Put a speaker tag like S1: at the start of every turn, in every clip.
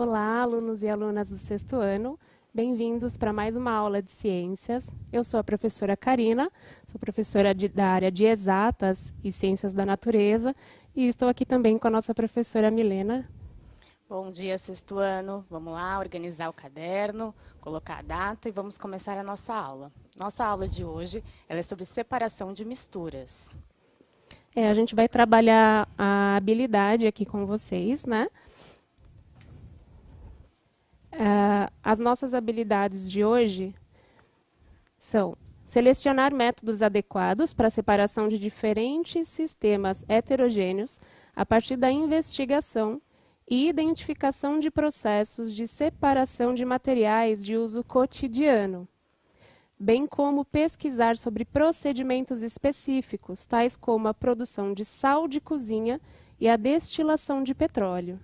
S1: Olá, alunos e alunas do sexto ano. Bem-vindos para mais uma aula de ciências. Eu sou a professora Karina, sou professora da área de Exatas e Ciências da Natureza e estou aqui também com a nossa professora Milena.
S2: Bom dia, sexto ano. Vamos lá organizar o caderno, colocar a data e vamos começar a nossa aula. Nossa aula de hoje ela é sobre separação de misturas.
S1: A gente vai trabalhar a habilidade aqui com vocês, né? As nossas habilidades de hoje são selecionar métodos adequados para a separação de diferentes sistemas heterogêneos a partir da investigação e identificação de processos de separação de materiais de uso cotidiano, bem como pesquisar sobre procedimentos específicos, tais como a produção de sal de cozinha e a destilação de petróleo.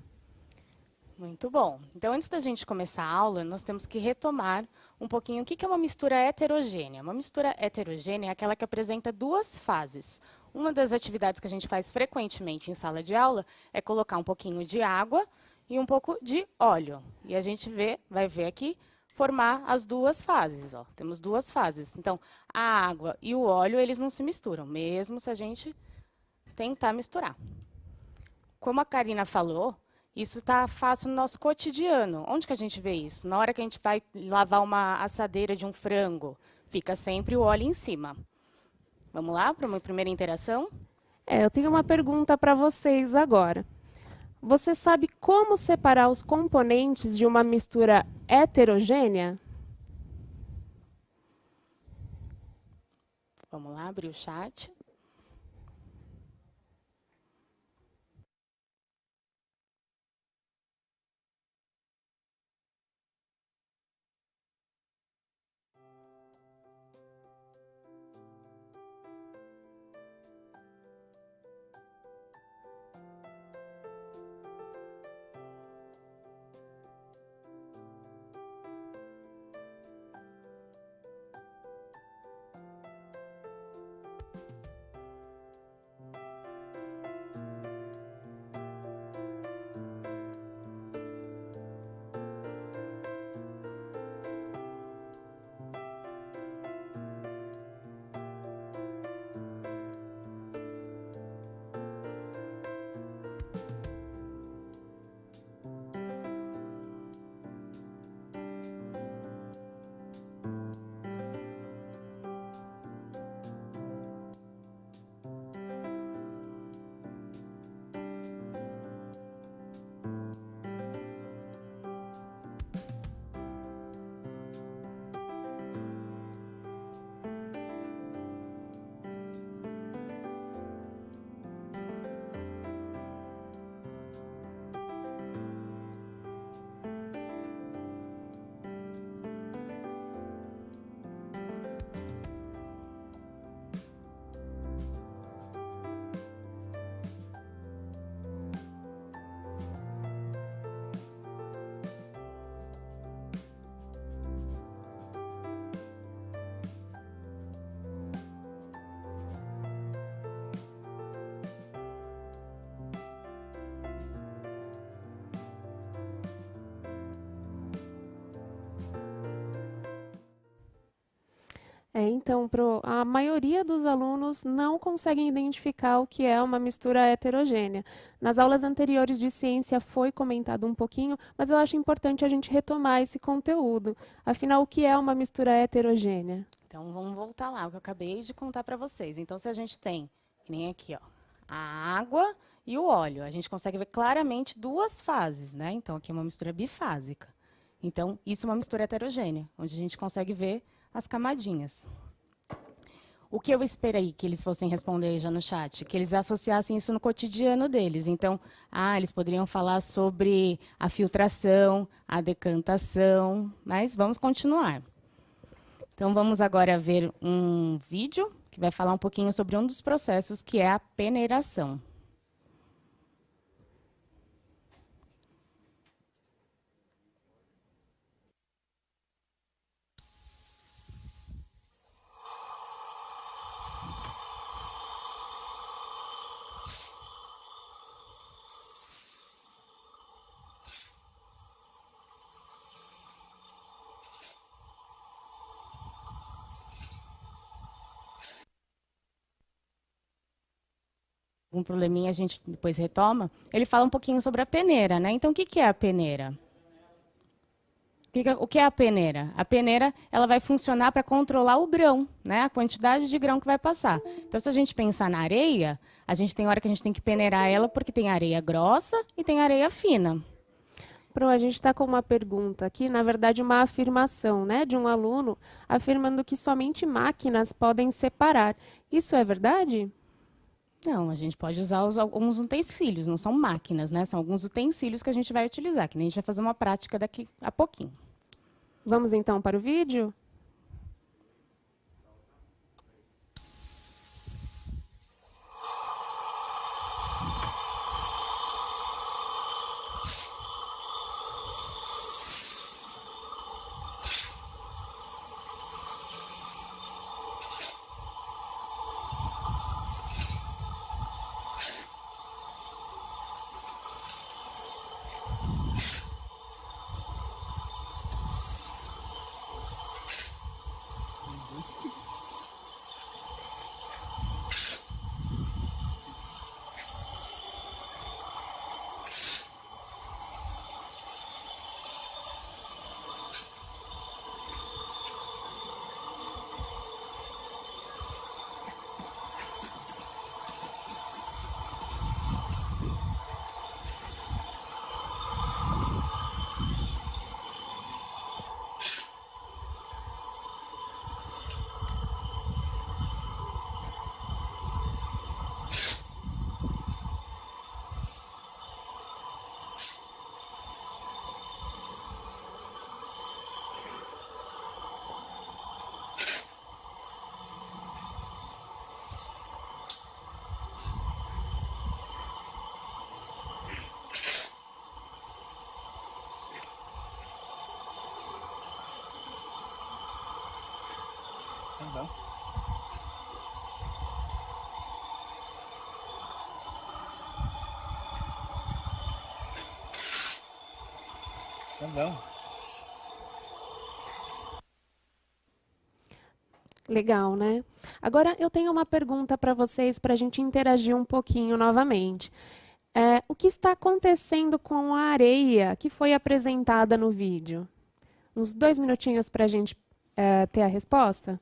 S2: Muito bom. Então, antes da gente começar a aula, nós temos que retomar um pouquinho o que é uma mistura heterogênea. Uma mistura heterogênea é aquela que apresenta duas fases. Uma das atividades que a gente faz frequentemente em sala de aula é colocar um pouquinho de água e um pouco de óleo. E a gente vai ver aqui formar as duas fases. Ó. Temos duas fases. Então, a água e o óleo, eles não se misturam, mesmo se a gente tentar misturar. Como a Karina falou, isso está fácil no nosso cotidiano. Onde que a gente vê isso? Na hora que a gente vai lavar uma assadeira de um frango, fica sempre o óleo em cima. Vamos lá para uma primeira interação?
S1: Eu tenho uma pergunta para vocês agora. Você sabe como separar os componentes de uma mistura heterogênea?
S2: Vamos lá, abrir o chat.
S1: Então, a maioria dos alunos não conseguem identificar o que é uma mistura heterogênea. Nas aulas anteriores de ciência foi comentado um pouquinho, mas eu acho importante a gente retomar esse conteúdo. Afinal, o que é uma mistura heterogênea?
S2: Então, vamos voltar lá, o que eu acabei de contar para vocês. Então, se a gente tem, que nem aqui, ó, a água e o óleo, a gente consegue ver claramente duas fases, né? Então, aqui é uma mistura bifásica. Então, isso é uma mistura heterogênea, onde a gente consegue ver as camadinhas. O que eu esperei que eles fossem responder aí já no chat? Que eles associassem isso no cotidiano deles. Então, eles poderiam falar sobre a filtração, a decantação, mas vamos continuar. Então, vamos agora ver um vídeo que vai falar um pouquinho sobre um dos processos, que é a peneiração. algum probleminha a gente depois retoma, ele fala um pouquinho sobre a peneira, né? Então, o que é a peneira? O que é a peneira? A peneira ela vai funcionar para controlar o grão, né? A quantidade de grão que vai passar. Então, se a gente pensar na areia, a gente tem hora que a gente tem que peneirar ela porque tem areia grossa e tem areia fina.
S1: Pro, a gente está com uma pergunta aqui, na verdade uma afirmação, né, de um aluno afirmando que somente máquinas podem separar. Isso é verdade?
S2: Não, a gente pode usar alguns utensílios, não são máquinas, né? São alguns utensílios que a gente vai utilizar, que nem a gente vai fazer uma prática daqui a pouquinho.
S1: Vamos então para o vídeo?
S3: Não. Não.
S1: Legal, né? Agora eu tenho uma pergunta para vocês para a gente interagir um pouquinho novamente. O que está acontecendo com a areia que foi apresentada no vídeo? Uns 2 minutinhos para a gente ter a resposta?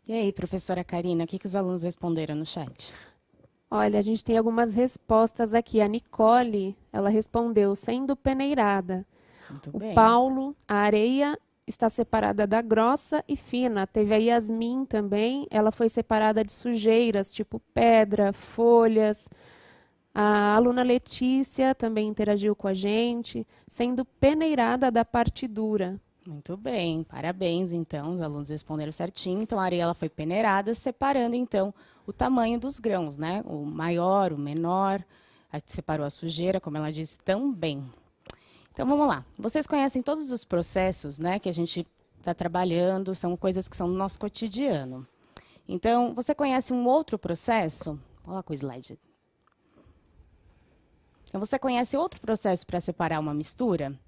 S2: E aí, professora Karina, o que os alunos responderam no chat?
S1: Olha, a gente tem algumas respostas aqui. A Nicole, ela respondeu, sendo peneirada.
S2: Muito
S1: O
S2: bem.
S1: Paulo, a areia está separada da grossa e fina. Teve a Yasmin também, ela foi separada de sujeiras, tipo pedra, folhas. A aluna Letícia também interagiu com a gente, sendo peneirada da parte dura.
S2: Muito bem, parabéns, então, os alunos responderam certinho. Então, a areia ela foi peneirada, separando, então, o tamanho dos grãos, né? O maior, o menor, separou a sujeira, como ela disse, também. Então, vamos lá. Vocês conhecem todos os processos, né, que a gente está trabalhando, são coisas que são do nosso cotidiano. Então, você conhece um outro processo? Olha lá com o slide. Então, você conhece outro processo para separar uma mistura?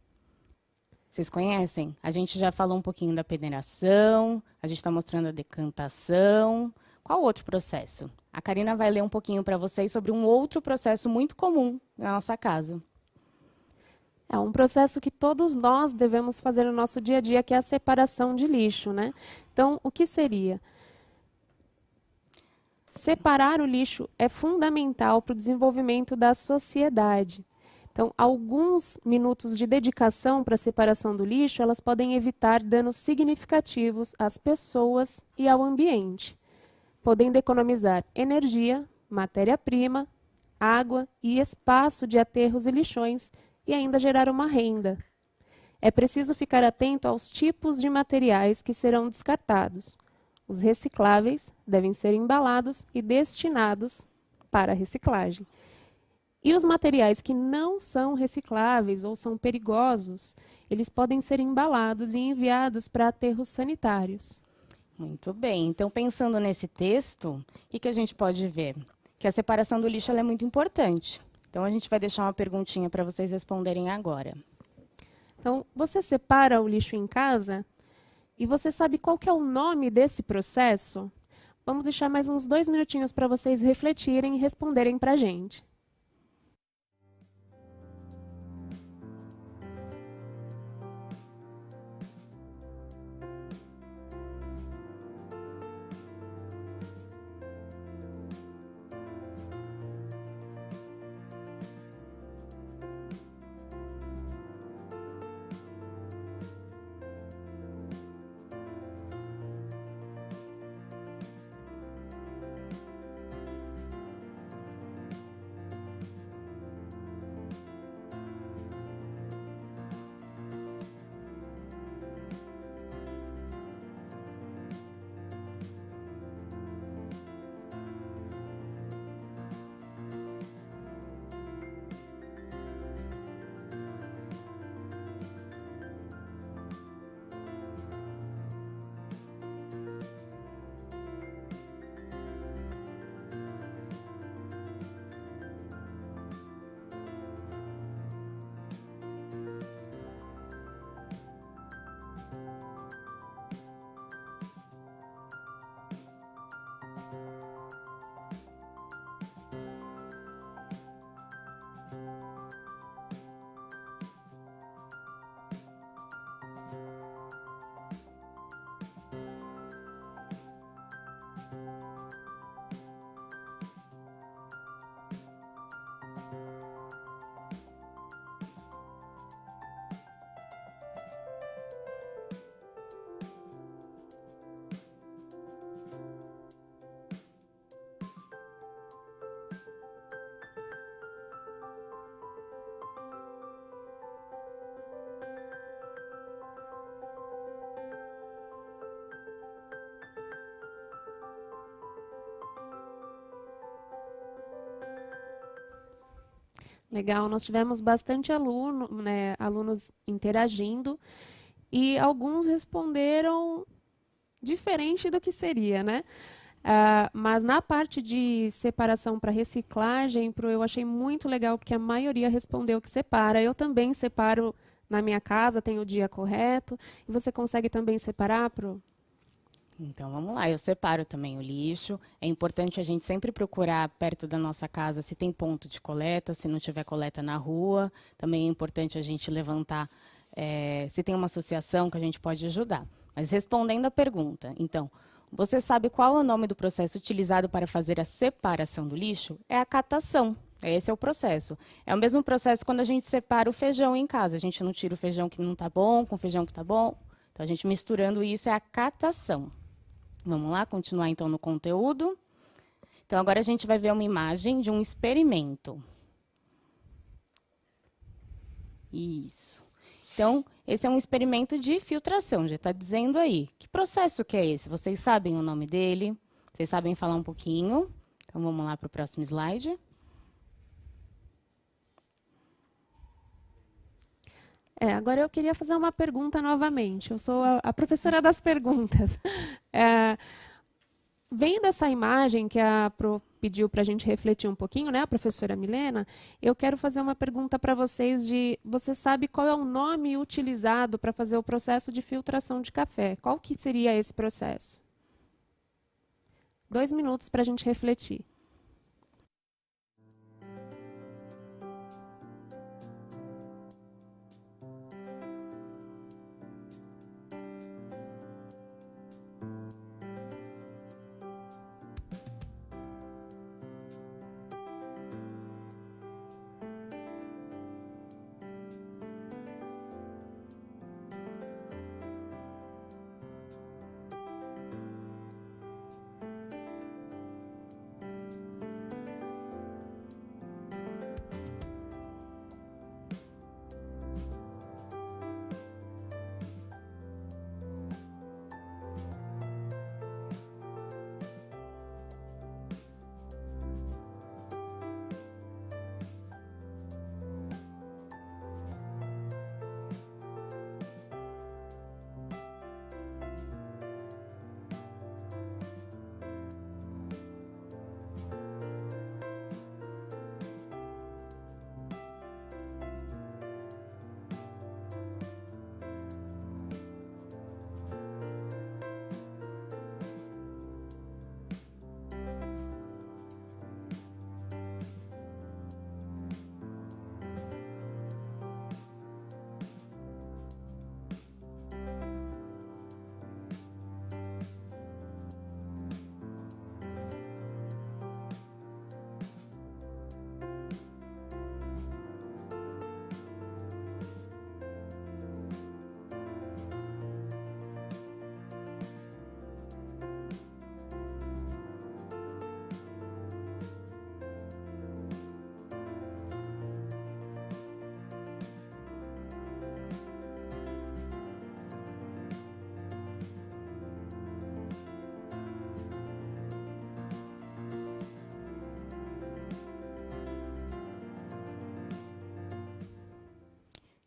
S2: Vocês conhecem? A gente já falou um pouquinho da peneiração, a gente está mostrando a decantação. Qual outro processo? A Karina vai ler um pouquinho para vocês sobre um outro processo muito comum na nossa casa.
S1: É um processo que todos nós devemos fazer no nosso dia a dia, que é a separação de lixo, né? Então, o que seria? Separar o lixo é fundamental para o desenvolvimento da sociedade. Então, alguns minutos de dedicação para a separação do lixo, elas podem evitar danos significativos às pessoas e ao ambiente, podendo economizar energia, matéria-prima, água e espaço de aterros e lixões e ainda gerar uma renda. É preciso ficar atento aos tipos de materiais que serão descartados. Os recicláveis devem ser embalados e destinados para a reciclagem. E os materiais que não são recicláveis ou são perigosos, eles podem ser embalados e enviados para aterros sanitários.
S2: Muito bem. Então, pensando nesse texto, o que a gente pode ver? Que a separação do lixo ela é muito importante. Então, a gente vai deixar uma perguntinha para vocês responderem agora.
S1: Então, você separa o lixo em casa e você sabe qual que é o nome desse processo? Vamos deixar mais uns 2 minutinhos para vocês refletirem e responderem para a gente. Legal, nós tivemos bastante alunos interagindo e alguns responderam diferente do que seria, né? Mas na parte de separação para reciclagem, eu achei muito legal, porque a maioria respondeu que separa. Eu também separo na minha casa, tenho o dia correto. E você consegue também separar, Pro?
S2: Então, vamos lá. Eu separo também o lixo. É importante a gente sempre procurar perto da nossa casa se tem ponto de coleta, se não tiver coleta na rua. Também é importante a gente levantar se tem uma associação que a gente pode ajudar. Mas respondendo a pergunta, então, você sabe qual é o nome do processo utilizado para fazer a separação do lixo? É a catação. Esse é o processo. É o mesmo processo quando a gente separa o feijão em casa. A gente não tira o feijão que não está bom com o feijão que está bom. Então, a gente misturando isso é a catação. Vamos lá, continuar então no conteúdo. Então, agora a gente vai ver uma imagem de um experimento. Isso. Então, esse é um experimento de filtração, já está dizendo aí. Que processo que é esse? Vocês sabem o nome dele? Vocês sabem falar um pouquinho? Então, vamos lá para o próximo slide.
S1: Agora eu queria fazer uma pergunta novamente. Eu sou a professora das perguntas. Vendo essa imagem que a Pro pediu para a gente refletir um pouquinho, né, a professora Milena, eu quero fazer uma pergunta para vocês você sabe qual é o nome utilizado para fazer o processo de filtração de café? Qual que seria esse processo? 2 minutos para a gente refletir.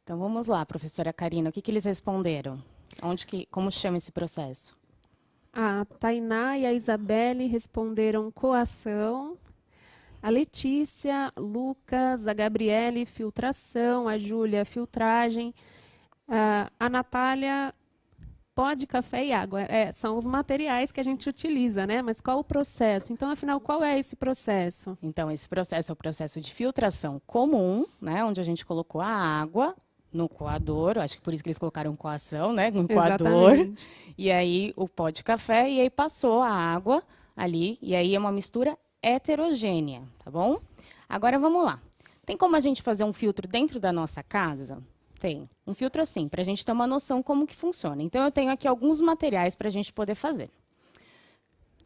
S2: Então, vamos lá, professora Karina, o que eles responderam? Como chama esse processo?
S1: A Tainá e a Isabelle responderam coação. A Letícia, Lucas, a Gabriele, filtração. A Júlia, filtragem. A Natália, pó de café e água. São os materiais que a gente utiliza, né? Mas qual o processo? Então, afinal, qual é esse processo?
S2: Então, esse processo é o processo de filtração comum, né? Onde a gente colocou a água no coador, acho que por isso que eles colocaram coação, né? Um coador.
S1: Exatamente.
S2: E aí o pó de café, e aí passou a água ali, e aí é uma mistura heterogênea, tá bom? Agora vamos lá. Tem como a gente fazer um filtro dentro da nossa casa? Tem. Um filtro assim, para a gente ter uma noção como que funciona. Então, eu tenho aqui alguns materiais para a gente poder fazer.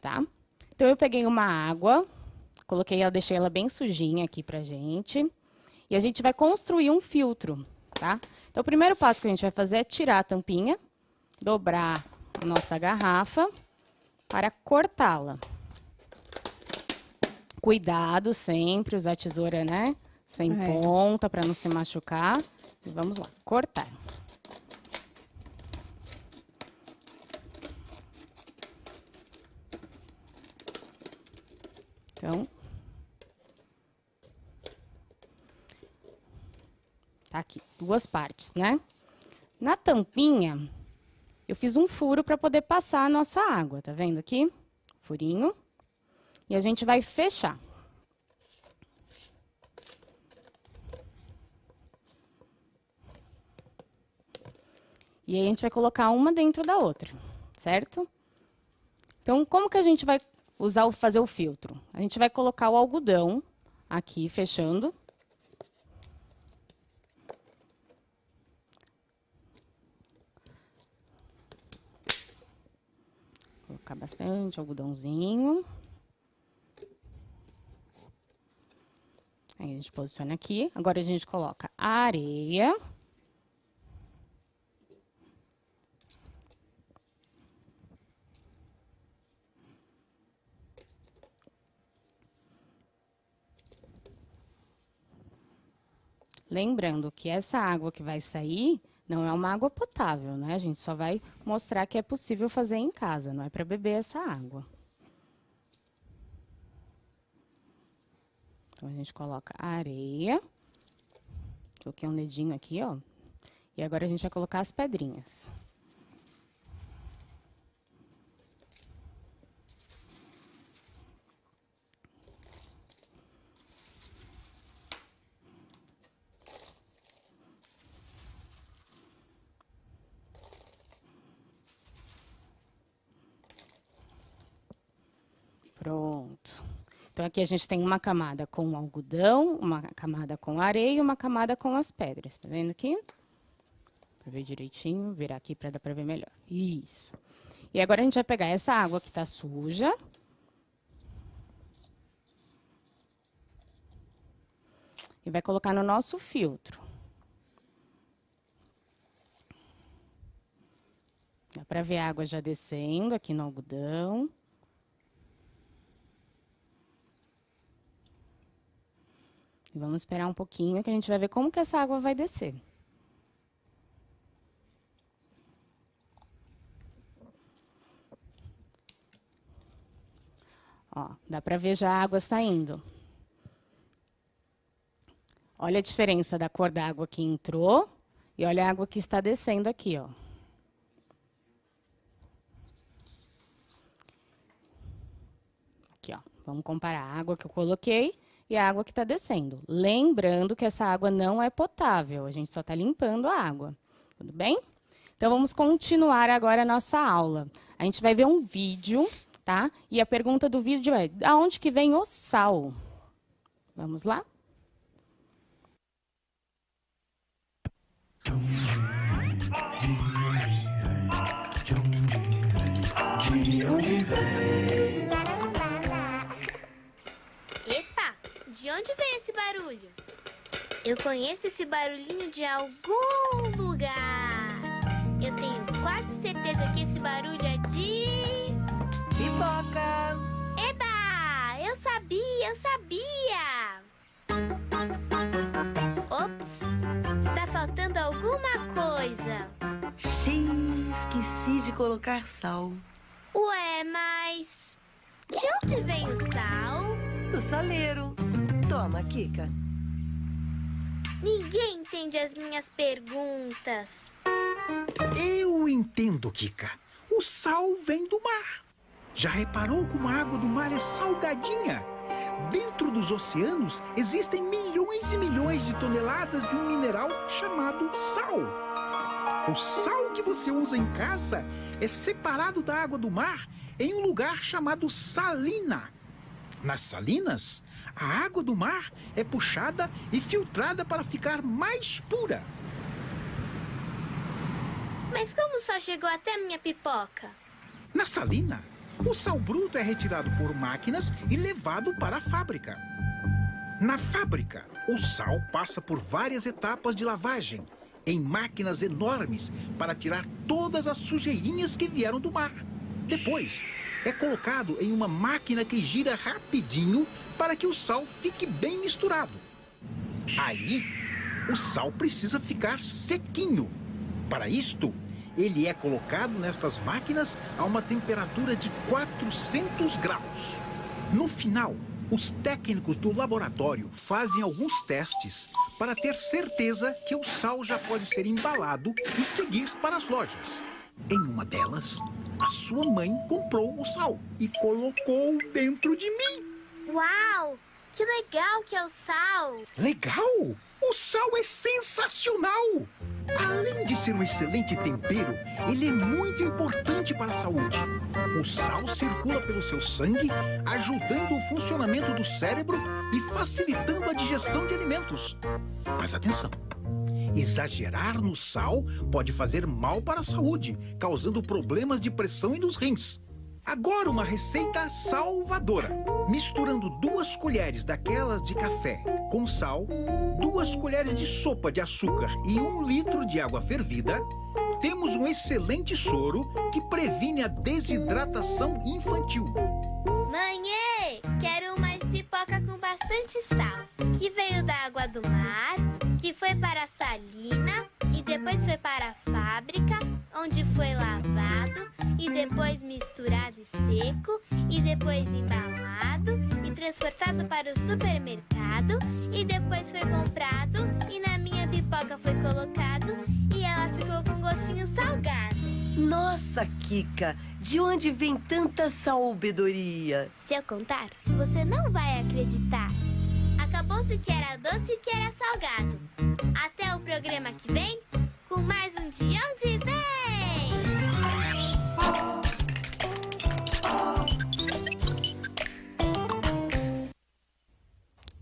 S2: Tá? Então, eu peguei uma água, deixei ela bem sujinha aqui para a gente, e a gente vai construir um filtro. Tá? Então, o primeiro passo que a gente vai fazer é tirar a tampinha, dobrar a nossa garrafa para cortá-la. Cuidado sempre, usar tesoura, né? Sem ponta, para não se machucar. E vamos lá, cortar. Então, tá aqui, 2 partes, né? Na tampinha, eu fiz um furo para poder passar a nossa água, tá vendo aqui? Furinho. E a gente vai fechar. E aí a gente vai colocar uma dentro da outra, certo? Então, como que a gente vai fazer o filtro? A gente vai colocar o algodão aqui, fechando. Vou colocar bastante algodãozinho. Aí a gente posiciona aqui. Agora a gente coloca a areia. Lembrando que essa água que vai sair não é uma água potável, né? A gente só vai mostrar que é possível fazer em casa, não é para beber essa água. Então, a gente coloca a areia. Coloquei um dedinho aqui, ó. E agora a gente vai colocar as pedrinhas. Pronto. Então, aqui a gente tem uma camada com algodão, uma camada com areia e uma camada com as pedras. Tá vendo aqui? Pra ver direitinho, virar aqui para dar para ver melhor. Isso. E agora a gente vai pegar essa água que tá suja. E vai colocar no nosso filtro. Dá para ver a água já descendo aqui no algodão. E vamos esperar um pouquinho que a gente vai ver como que essa água vai descer. Ó, dá para ver já a água saindo. Olha a diferença da cor da água que entrou e olha a água que está descendo aqui, ó. Aqui, ó. Vamos comparar a água que eu coloquei e a água que está descendo. Lembrando que essa água não é potável, a gente só está limpando a água. Tudo bem? Então, vamos continuar agora a nossa aula. A gente vai ver um vídeo, tá? E a pergunta do vídeo é: de onde que vem o sal? Vamos lá?
S4: Epa, de onde vem esse barulho? Eu conheço esse barulhinho de algum lugar. Eu tenho quase certeza que esse barulho é de...
S5: Pipoca!
S4: Eba! Eu sabia! Ops! Está faltando alguma coisa.
S5: Xiii, esqueci de colocar sal.
S4: Ué, mas... de onde vem o sal?
S5: Do saleiro. Toma, Kika.
S4: Ninguém entende as minhas perguntas.
S6: Eu entendo, Kika. O sal vem do mar. Já reparou como a água do mar é salgadinha? Dentro dos oceanos existem milhões e milhões de toneladas de um mineral chamado sal. O sal que você usa em casa é separado da água do mar em um lugar chamado salina. Nas salinas, a água do mar é puxada e filtrada para ficar mais pura.
S4: Mas como só chegou até a minha pipoca?
S6: Na salina, o sal bruto é retirado por máquinas e levado para a fábrica. Na fábrica, o sal passa por várias etapas de lavagem, em máquinas enormes, para tirar todas as sujeirinhas que vieram do mar. Depois, é colocado em uma máquina que gira rapidinho para que o sal fique bem misturado. Aí, o sal precisa ficar sequinho. Para isto, ele é colocado nestas máquinas a uma temperatura de 400 graus. No final, os técnicos do laboratório fazem alguns testes para ter certeza que o sal já pode ser embalado e seguir para as lojas. Em uma delas, a sua mãe comprou o sal e colocou dentro de mim.
S4: Uau! Que legal que é o sal!
S6: Legal! O sal é sensacional! Além de ser um excelente tempero, ele é muito importante para a saúde. O sal circula pelo seu sangue, ajudando o funcionamento do cérebro e facilitando a digestão de alimentos. Mas atenção! Exagerar no sal pode fazer mal para a saúde, causando problemas de pressão e nos rins. Agora uma receita salvadora. Misturando 2 colheres daquelas de café com sal, 2 colheres de sopa de açúcar e 1 litro de água fervida, temos um excelente soro que previne a desidratação infantil.
S4: Mãe, quero uma pipoca com bastante sal, que veio da água do mar, que foi para a salina e depois foi para a fábrica, onde foi lavado e depois misturado e seco e depois embalado e transportado para o supermercado e depois foi comprado e na minha pipoca foi colocado e ela ficou com gostinho salgado.
S5: Nossa, Kika, de onde vem tanta sabedoria?
S4: Se eu contar, você não vai acreditar. Acabou-se que era doce e que era salgado. Até o programa que vem, com mais um De Onde Vem!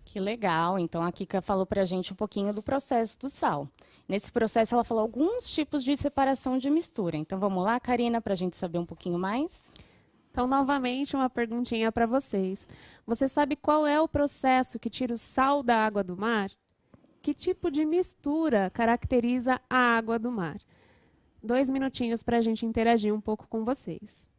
S2: Que legal. Então, a Kika falou para a gente um pouquinho do processo do sal. Nesse processo, ela falou alguns tipos de separação de mistura. Então, vamos lá, Karina, para a gente saber um pouquinho mais?
S1: Então, novamente, uma perguntinha para vocês. Você sabe qual é o processo que tira o sal da água do mar? Que tipo de mistura caracteriza a água do mar? 2 minutinhos para a gente interagir um pouco com vocês.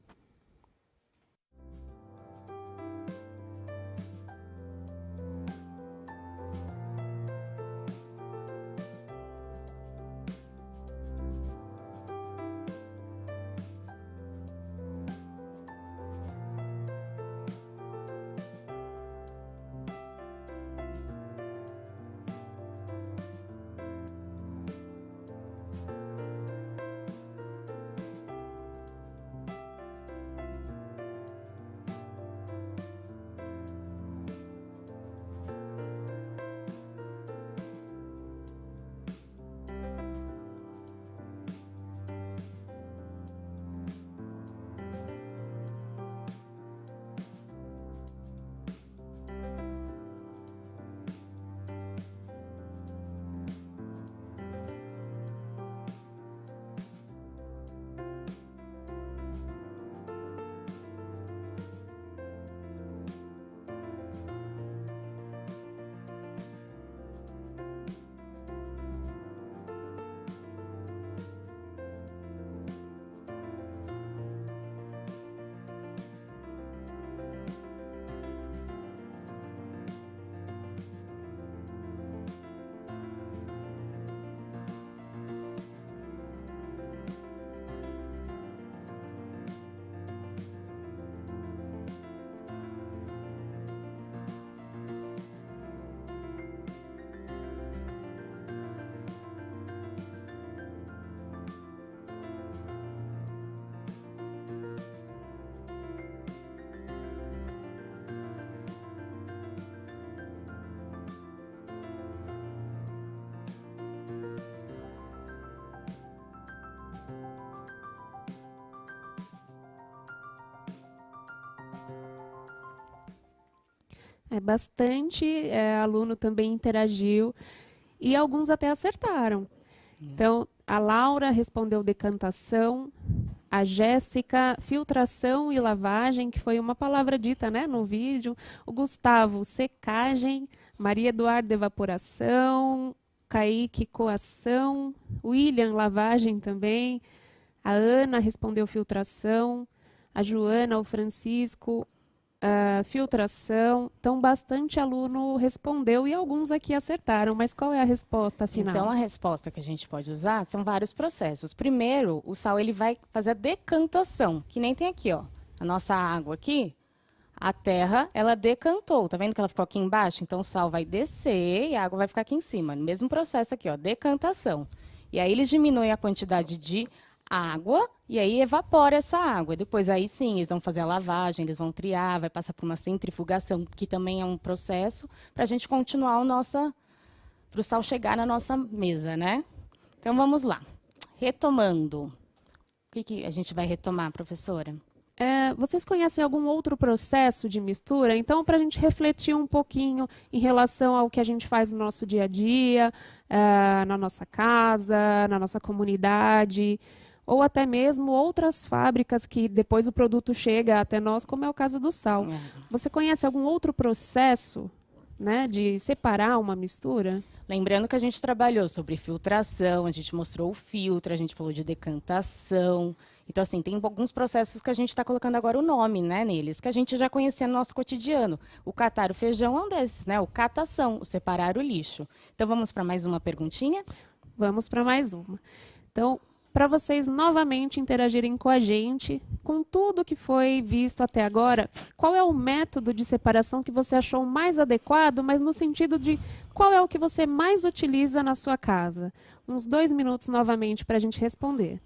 S1: Bastante aluno também interagiu e alguns até acertaram. Então, a Laura respondeu decantação, a Jéssica, filtração e lavagem, que foi uma palavra dita, né, no vídeo. O Gustavo, secagem, Maria Eduarda, evaporação, Kaique, coação, William, lavagem também, a Ana respondeu filtração, a Joana, o Francisco, filtração. Então, bastante aluno respondeu e alguns aqui acertaram. Mas qual é a resposta final?
S2: Então, a resposta que a gente pode usar são vários processos. Primeiro, o sal ele vai fazer a decantação, que nem tem aqui, ó. A nossa água aqui, a terra, ela decantou. Tá vendo que ela ficou aqui embaixo? Então, o sal vai descer e a água vai ficar aqui em cima. Mesmo processo aqui, ó, decantação. E aí, eles diminuem a quantidade de água e aí evapora essa água. Depois aí sim, eles vão fazer a lavagem, eles vão triar, vai passar por uma centrifugação, que também é um processo para a gente continuar para o sal chegar na nossa mesa, né? Então vamos lá. Retomando, o que a gente vai retomar, professora?
S1: Vocês conhecem algum outro processo de mistura? Então, para a gente refletir um pouquinho em relação ao que a gente faz no nosso dia a dia, na nossa casa, na nossa comunidade, ou até mesmo outras fábricas que depois o produto chega até nós, como é o caso do sal. Você conhece algum outro processo, né, de separar uma mistura?
S2: Lembrando que a gente trabalhou sobre filtração, a gente mostrou o filtro, a gente falou de decantação. Então, assim, tem alguns processos que a gente está colocando agora o nome, né, neles, que a gente já conhecia no nosso cotidiano. O catar o feijão é um desses, né? O catação, o separar o lixo. Então, vamos para mais uma perguntinha?
S1: Vamos para mais uma. Então, para vocês novamente interagirem com a gente, com tudo que foi visto até agora, qual é o método de separação que você achou mais adequado, mas no sentido de qual é o que você mais utiliza na sua casa? Uns 2 minutos novamente para a gente responder.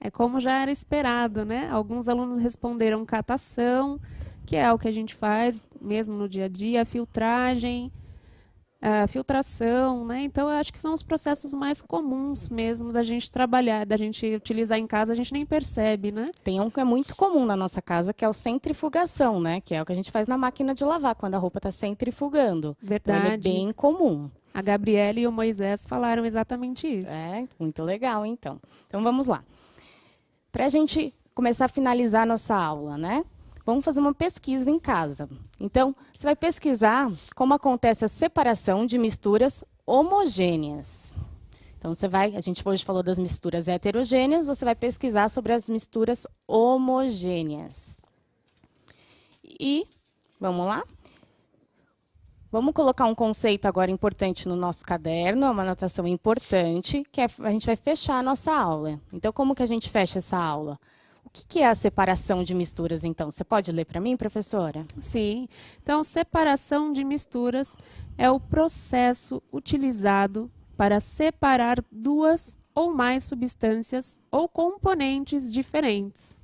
S1: É como já era esperado, né? Alguns alunos responderam catação, que é o que a gente faz mesmo no dia a dia, filtragem, filtração, né? Então, eu acho que são os processos mais comuns mesmo da gente trabalhar, da gente utilizar em casa, a gente nem percebe, né?
S2: Tem um que é muito comum na nossa casa, que é o centrifugação, né? Que é o que a gente faz na máquina de lavar, quando a roupa está centrifugando.
S1: Verdade.
S2: Então, ele é bem comum.
S1: A Gabriela e o Moisés falaram exatamente isso.
S2: É, muito legal, então. Então, vamos lá. Para a gente começar a finalizar a nossa aula, né? Vamos fazer uma pesquisa em casa. Então, você vai pesquisar como acontece a separação de misturas homogêneas. Então, a gente hoje falou das misturas heterogêneas, você vai pesquisar sobre as misturas homogêneas. E, vamos lá? Vamos colocar um conceito agora importante no nosso caderno, é uma anotação importante, que a gente vai fechar a nossa aula. Então, como que a gente fecha essa aula? O que é a separação de misturas, então? Você pode ler para mim, professora?
S1: Sim. Então, separação de misturas é o processo utilizado para separar duas ou mais substâncias ou componentes diferentes.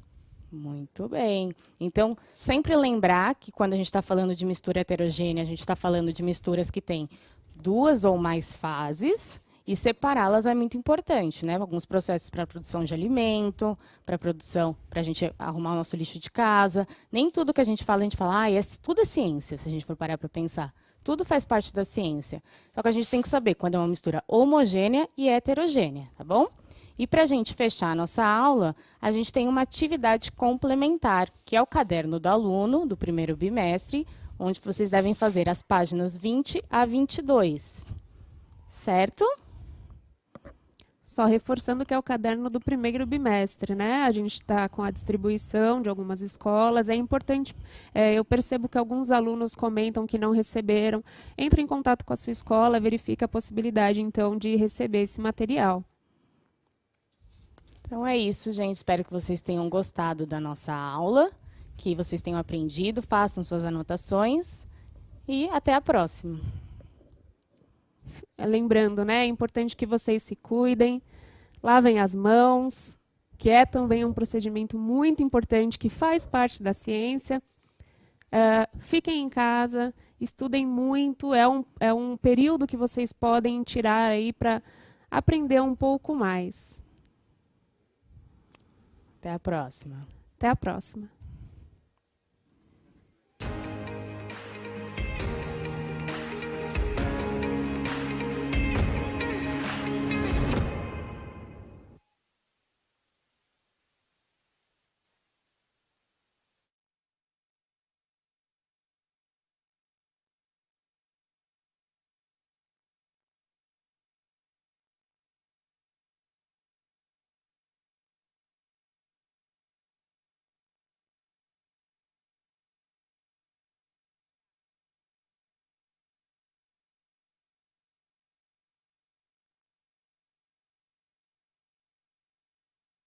S2: Muito bem. Então, sempre lembrar que quando a gente está falando de mistura heterogênea, a gente está falando de misturas que têm duas ou mais fases, e separá-las é muito importante, né? Alguns processos para a produção de alimento, para a gente arrumar o nosso lixo de casa. Nem tudo que a gente fala, tudo é ciência, se a gente for parar para pensar. Tudo faz parte da ciência. Só que a gente tem que saber quando é uma mistura homogênea e heterogênea, tá bom? E para a gente fechar a nossa aula, a gente tem uma atividade complementar, que é o caderno do aluno, do primeiro bimestre, onde vocês devem fazer as páginas 20 a 22, certo?
S1: Só reforçando que é o caderno do primeiro bimestre, né? A gente está com a distribuição de algumas escolas. É importante, eu percebo que alguns alunos comentam que não receberam. Entre em contato com a sua escola, verifica a possibilidade, então, de receber esse material.
S2: Então é isso, gente. Espero que vocês tenham gostado da nossa aula, que vocês tenham aprendido, façam suas anotações e até a próxima.
S1: Lembrando, né, é importante que vocês se cuidem, lavem as mãos, que é também um procedimento muito importante que faz parte da ciência. Fiquem em casa, estudem muito, é um período que vocês podem tirar aí para aprender um pouco mais.
S2: Até a próxima.
S1: Até a próxima.